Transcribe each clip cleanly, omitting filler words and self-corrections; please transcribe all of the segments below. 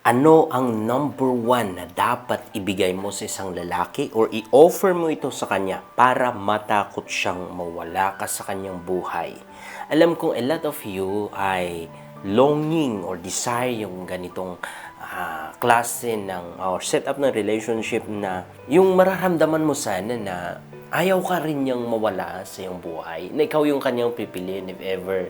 Ano ang number one na dapat ibigay mo sa isang lalaki or i-offer mo ito sa kanya para matakot siyang mawala ka sa kanyang buhay? Alam kong a lot of you ay longing or desire yung ganitong klase ng or setup ng relationship na yung mararamdaman mo sana na ayaw ka rin niyang mawala sa iyong buhay, na ikaw yung kanyang pipiliin if ever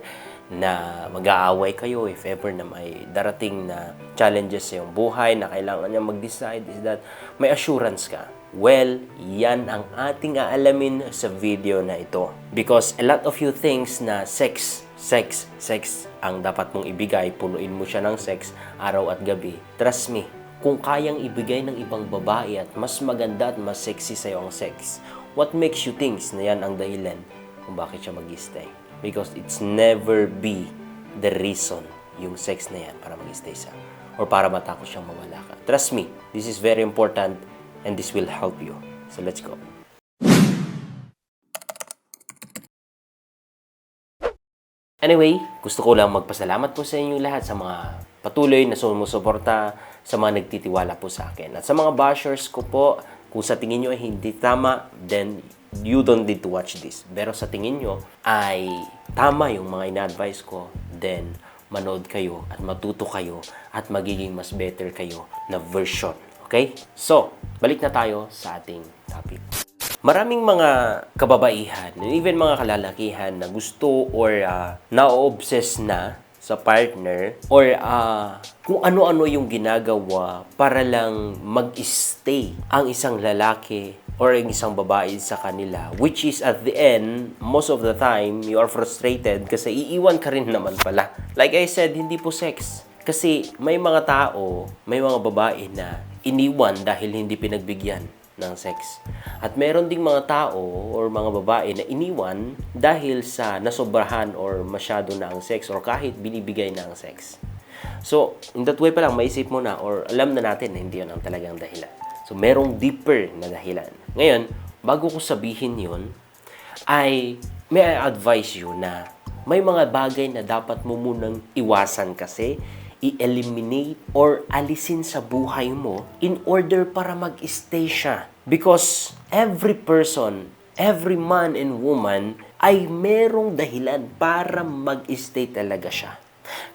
na mag-aaway kayo, if ever na may darating na challenges sa iyong buhay na kailangan niya mag-decide, is that may assurance ka. Well, yan ang ating aalamin sa video na ito. Because a lot of you thinks na sex ang dapat mong ibigay, punuin mo siya ng sex araw at gabi. Trust me, kung kayang ibigay ng ibang babae at mas maganda at mas sexy sa'yo ang sex, what makes you think na yan ang dahilan kung bakit siya mag-stay? Because it's never be the reason yung sex na yan para mag-stay siya or para matakot siyang mawala ka. Trust me, this is very important and this will help you. So let's go. Anyway, gusto ko lang magpasalamat po sa inyo lahat sa mga patuloy na sumusuporta, sa mga nagtitiwala po sa akin. At sa mga bashers ko po, kung sa tingin nyo ay hindi tama, then you don't need to watch this. Pero sa tingin nyo ay tama yung mga ina-advise ko, then manood kayo at matuto kayo at magiging mas better kayo na version. Okay? So, balik na tayo sa ating topic. Maraming mga kababaihan, even mga kalalakihan na gusto or na-obsess na sa partner or kung ano-ano yung ginagawa para lang mag-stay ang isang lalaki or ang isang babae sa kanila, which is at the end, most of the time, you are frustrated kasi iiwan ka rin naman pala. Like I said, hindi po sex. Kasi may mga tao, may mga babae na iniwan dahil hindi pinagbigyan ng sex. At meron ding mga tao or mga babae na iniwan dahil sa nasobrahan or masyado na ang sex or kahit binibigay na ang sex. So, in that way pa lang, maisip mo na or alam na natin na hindi yun ang talagang dahilan. So, merong deeper na dahilan. Ngayon, bago ko sabihin yun, ay may advise you na may mga bagay na dapat mo munang iwasan kasi i-eliminate or alisin sa buhay mo in order para mag-stay siya. Because every person, every man and woman ay merong dahilan para mag-stay talaga siya.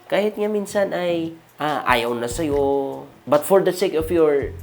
Kahit nga minsan ay ayaw na sa'yo, but for the sake of your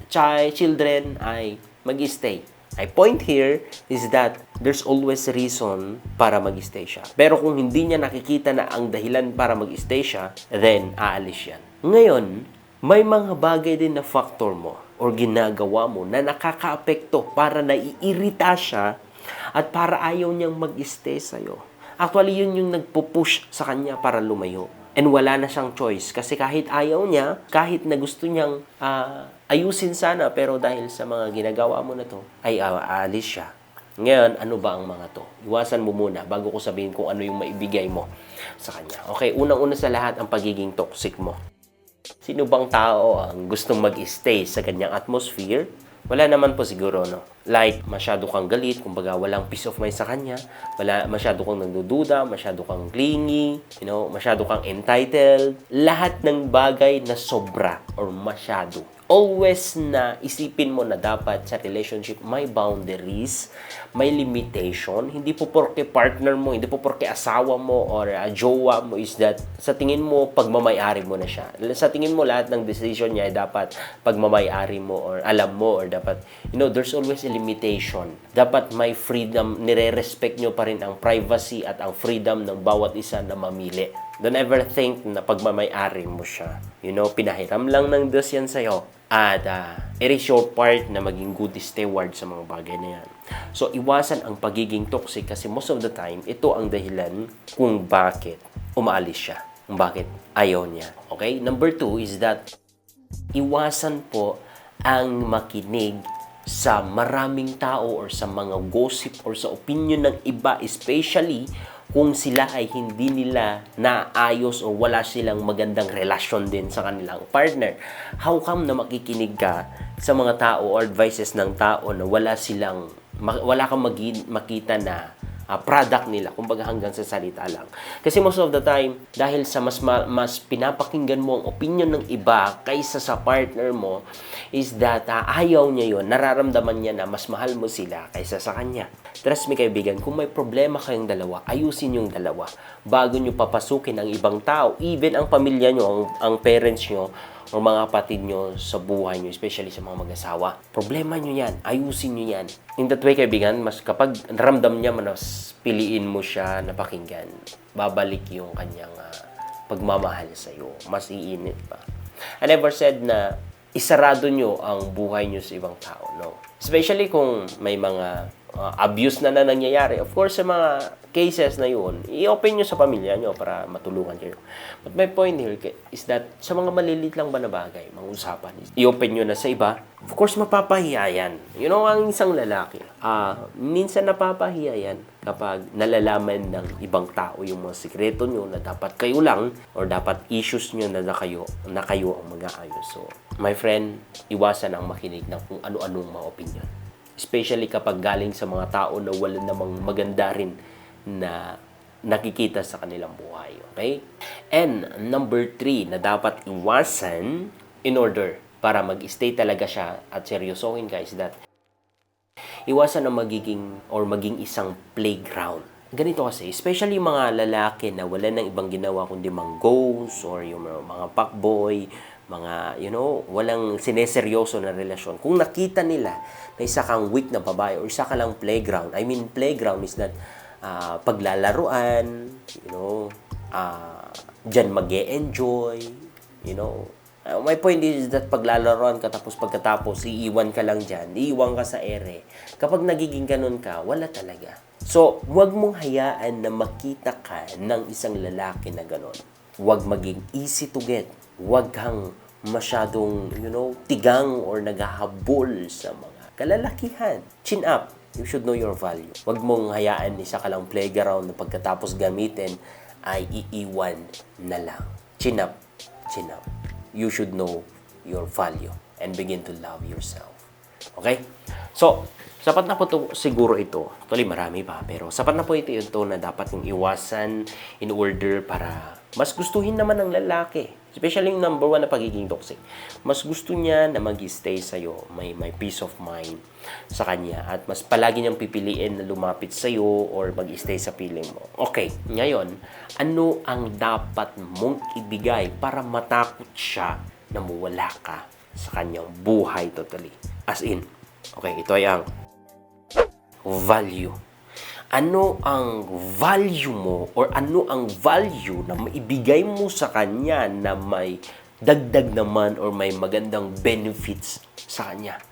children ay mag-stay. My point here is that there's always a reason para mag-stay siya. Pero kung hindi niya nakikita na ang dahilan para mag-stay siya, then aalis yan. Ngayon, may mga bagay din na factor mo or ginagawa mo na nakakaapekto para naiirita siya at para ayaw niyang mag-stay sa'yo. Actually, yun yung nagpo-push sa kanya para lumayo. And wala na siyang choice. Kasi kahit ayaw niya, kahit na gusto niyang ayusin sana, pero dahil sa mga ginagawa mo na to, ay aalis siya. Ngayon, ano ba ang mga to? Iwasan mo muna bago ko sabihin kung ano yung maibigay mo sa kanya. Okay, unang-una sa lahat, ang pagiging toxic mo. Sino bang tao ang gustong mag-stay sa ganyang atmosphere? Wala naman po siguro, no? Like, masyado kang galit, kumbaga walang peace of mind sa kanya, masyado kang nagdududa, masyado kang clingy, masyado kang entitled, lahat ng bagay na sobra or masyado. Always na isipin mo na dapat sa relationship may boundaries, may limitation. Hindi po porke partner mo, hindi po porke asawa mo or jowa mo is that sa tingin mo pagmamay-ari mo na siya. Sa tingin mo lahat ng decision niya ay dapat pagmamay-ari mo or alam mo or dapat, there's always a limitation. Dapat may freedom, nire-respect nyo pa rin ang privacy at ang freedom ng bawat isa na mamili. Don't ever think na pagmamay-ari mo siya. Pinahiram lang ng Diyos yan sa'yo. At it is your part na maging good steward sa mga bagay na yan. So, iwasan ang pagiging toxic kasi most of the time, ito ang dahilan kung bakit umaalis siya. Kung bakit ayaw niya. Okay? Number 2 is that iwasan po ang makinig sa maraming tao or sa mga gossip or sa opinion ng iba, especially kung sila ay hindi nila naayos o wala silang magandang relasyon din sa kanilang partner. How come na makikinig ka sa mga tao or advices ng tao na wala kang makita na product nila. Kumbaga hanggang sa salita lang. Kasi most of the time, dahil sa mas pinapakinggan mo ang opinion ng iba kaysa sa partner mo, is that ayaw niya yon, nararamdaman niya na mas mahal mo sila kaysa sa kanya. Trust me kaibigan, kung may problema kayong dalawa, ayusin yung dalawa. Bago nyo papasukin ang ibang tao, even ang pamilya nyo, ang parents nyo, o mga kapatid nyo sa buhay nyo, especially sa mga mag-asawa. Problema nyo yan. Ayusin nyo yan. In that way, kaibigan, mas kapag naramdam niya, mas piliin mo siya na pakinggan, babalik yung kanyang pagmamahal sa iyo. Mas iinit pa. I never said na isarado nyo ang buhay nyo sa ibang tao. No. Especially kung may mga abuse na nangyayari. Of course, sa mga cases na yun, i-open nyo sa pamilya nyo para matulungan kayo. But my point here is that sa mga malilit lang ba na bagay, mga usapan, i-open nyo na sa iba, of course, mapapahiya yan. You know, ang isang lalaki, minsan napapahiya yan kapag nalalaman ng ibang tao yung mga sikreto nyo na dapat kayo lang or dapat issues nyo na kayo ang mag-aayos. So, my friend, iwasan ang makinig ng kung ano-anong mga opinion. Especially kapag galing sa mga tao na wala namang maganda rin na nakikita sa kanilang buhay. Okay? And number 3 na dapat iwasan in order para mag-stay talaga siya at seryosohin ka is that iwasan ang maging isang playground. Ganito kasi, especially yung mga lalaki na wala nang ibang ginawa kundi mang goals or yung mga fuckboy, mga, walang sineseryoso na relasyon. Kung nakita nila na isa kang weak na babae or isa ka lang playground, I mean playground is that paglalaruan, dyan mag-e-enjoy, my point is that paglalaroan ka tapos pagkatapos iiwan ka lang dyan, iiwan ka sa ere. Kapag nagiging ganun ka, wala talaga. So, huwag mong hayaan na makita ka ng isang lalaki na ganun. Huwag maging easy to get. Huwag kang masyadong, tigang or naghahabol sa mga kalalakihan. Chin up. You should know your value. Huwag mong hayaan isa ka lang playground na pagkatapos gamitin ay iiwan na lang. Chin up. Chin up. You should know your value and begin to love yourself. Okay? So, sapat na po siguro ito. Actually, marami pa. Pero sapat na po ito na dapat yung iwasan in order para mas gustuhin naman ng lalaki. Especially yung number 1 na pagiging toxic. Mas gusto niya na mag-stay sa'yo. May peace of mind sa kanya. At mas palagi niyang pipiliin na lumapit sa'yo or mag-stay sa piling mo. Okay, ngayon, ano ang dapat mong ibigay para matakot siya na mawala ka sa kanyang buhay totally? As in, okay, ito ay ang value. Ano ang value mo or ano ang value na maibigay mo sa kanya na may dagdag naman or may magandang benefits sa kanya?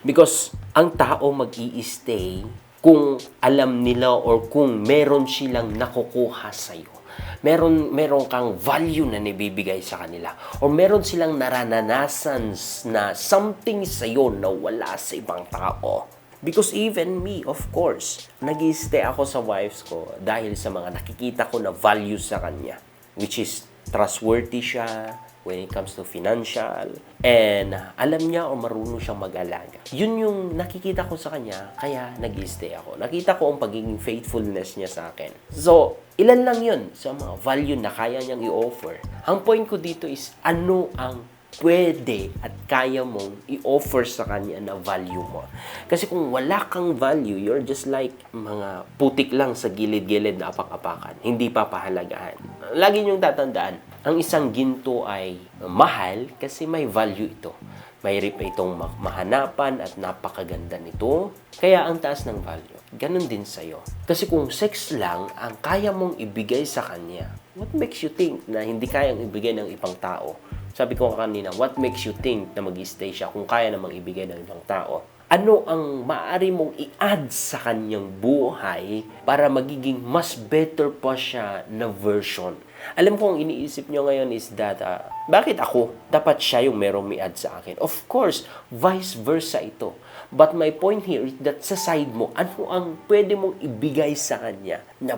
Because ang tao mag-i-stay kung alam nila or kung meron silang nakukuha sa'yo. Meron kang value na nibibigay sa kanila. Or meron silang naranasan na something sa'yo na wala sa ibang tao. Because even me, of course, nag-i-stay ako sa wives ko dahil sa mga nakikita ko na value sa kanya. Which is, trustworthy siya when it comes to financial. And alam niya o marunong siyang mag-alaga. Yun yung nakikita ko sa kanya, kaya nag-i-stay ako. Nakita ko ang pagiging faithfulness niya sa akin. So, ilan lang yun sa mga value na kaya niyang i-offer. Ang point ko dito is, ano ang pwede at kaya mong i-offer sa kanya na value mo. Kasi kung wala kang value, you're just like mga putik lang sa gilid-gilid na apak-apakan. Hindi papahalagahan. Lagi niyong tatandaan, ang isang ginto ay mahal kasi may value ito. Mahirap itong mahanapan at napakaganda nito. Kaya ang taas ng value. Ganon din sa'yo. Kasi kung sex lang ang kaya mong ibigay sa kanya, what makes you think na hindi kayang ibigay ng ibang tao? Sabi ko kanina, what makes you think na mag-stay siya kung kaya namang ibigay ng ibang tao? Ano ang maaari mong i-add sa kanyang buhay para magiging mas better pa siya na version? Alam ko ang iniisip nyo ngayon is that, bakit ako? Dapat siya yung merong i-add sa akin. Of course, vice versa ito. But my point here is that sa side mo, ano ang pwede mong ibigay sa kanya na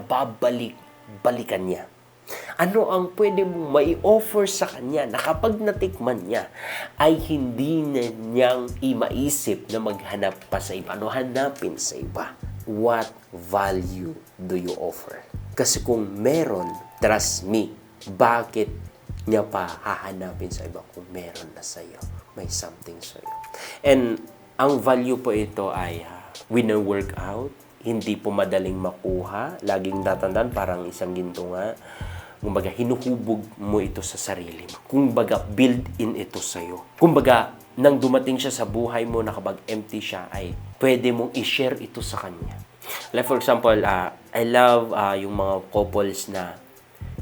balikan niya? Ano ang pwede mong mai-offer sa kanya na kapag natikman niya ay hindi na niyang imaisip na maghanap pa sa iba, hanapin sa iba. what value do you offer? Kasi kung meron, trust me, bakit niya pa hahanapin sa iba kung meron na sa'yo? May something sa'yo. And ang value po ito ay winner-work out, hindi po madaling makuha. Laging tatandaan, parang isang ginto nga. Kumbaga, hinuhubog mo ito sa sarili mo. Kumbaga, build-in ito sa'yo. Kumbaga, nang dumating siya sa buhay mo na kapag empty siya, ay pwede mong i-share ito sa kanya. Like for example, I love yung mga couples na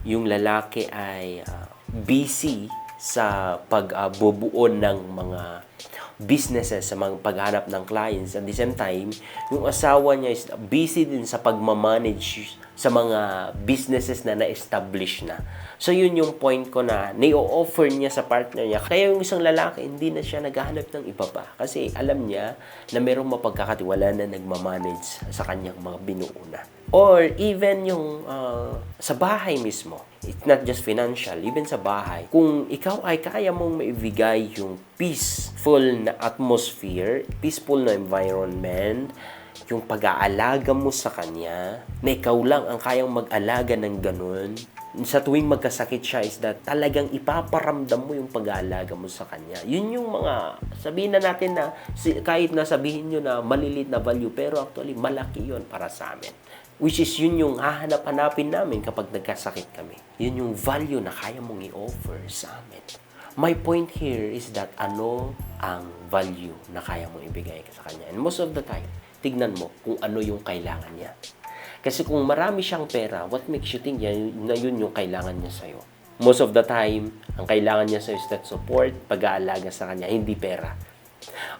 yung lalaki ay busy sa pagbubuo ng mga businesses, sa mga paghanap ng clients. At the same time, yung asawa niya is busy din sa pagmamanage sa mga businesses na na-establish na. So, yun yung point ko na nai-offer niya sa partner niya. Kaya yung isang lalaki, hindi na siya naghahanap ng iba pa. Kasi alam niya na merong mapagkakatiwala na nagmamanage sa kanyang mga binuo na. Or even yung sa bahay mismo. It's not just financial, even sa bahay. Kung ikaw ay kaya mong maibigay yung peaceful na atmosphere, peaceful na environment, yung pag-aalaga mo sa kanya, na ikaw lang ang kayang mag-alaga ng ganun, sa tuwing magkasakit siya is that talagang ipaparamdam mo yung pag-aalaga mo sa kanya. Yun yung mga, sabihin na natin na, kahit na sabihin nyo na malilit na value, pero actually malaki yun para sa amin. Which is yun yung hahanap-hanapin namin kapag nagkasakit kami. Yun yung value na kaya mong i-offer sa amin. My point here is that ano ang value na kaya mong ibigay sa kanya. And most of the time, tignan mo kung ano yung kailangan niya. Kasi kung marami siyang pera, what makes you think na yun yung kailangan niya sa'yo? Most of the time, ang kailangan niya sa'yo is that support, pag-aalaga sa kanya, hindi pera.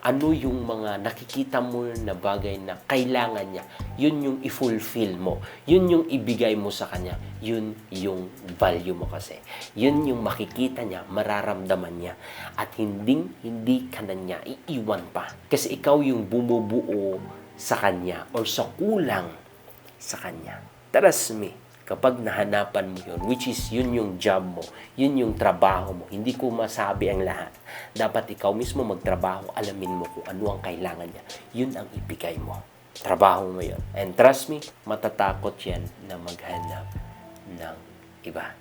Ano yung mga nakikita mo na bagay na kailangan niya? Yun yung i-fulfill mo. Yun yung ibigay mo sa kanya. Yun yung value mo kasi. Yun yung makikita niya, mararamdaman niya. At hindi ka na niya iiwan pa. Kasi ikaw yung bumubuo sa kanya or sa kulang sa kanya. Trust me, kapag nahanapan mo yun, which is yun yung job mo, yun yung trabaho mo, hindi ko masabi ang lahat. Dapat ikaw mismo magtrabaho, alamin mo kung ano ang kailangan niya. Yun ang ibigay mo. Trabaho mo yun. And trust me, matatakot yan na maghanap ng iba.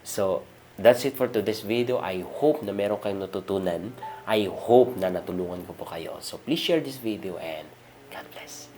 So, that's it for today's video. I hope na meron kayong natutunan. I hope na natulungan ko po kayo. So, please share this video and God bless.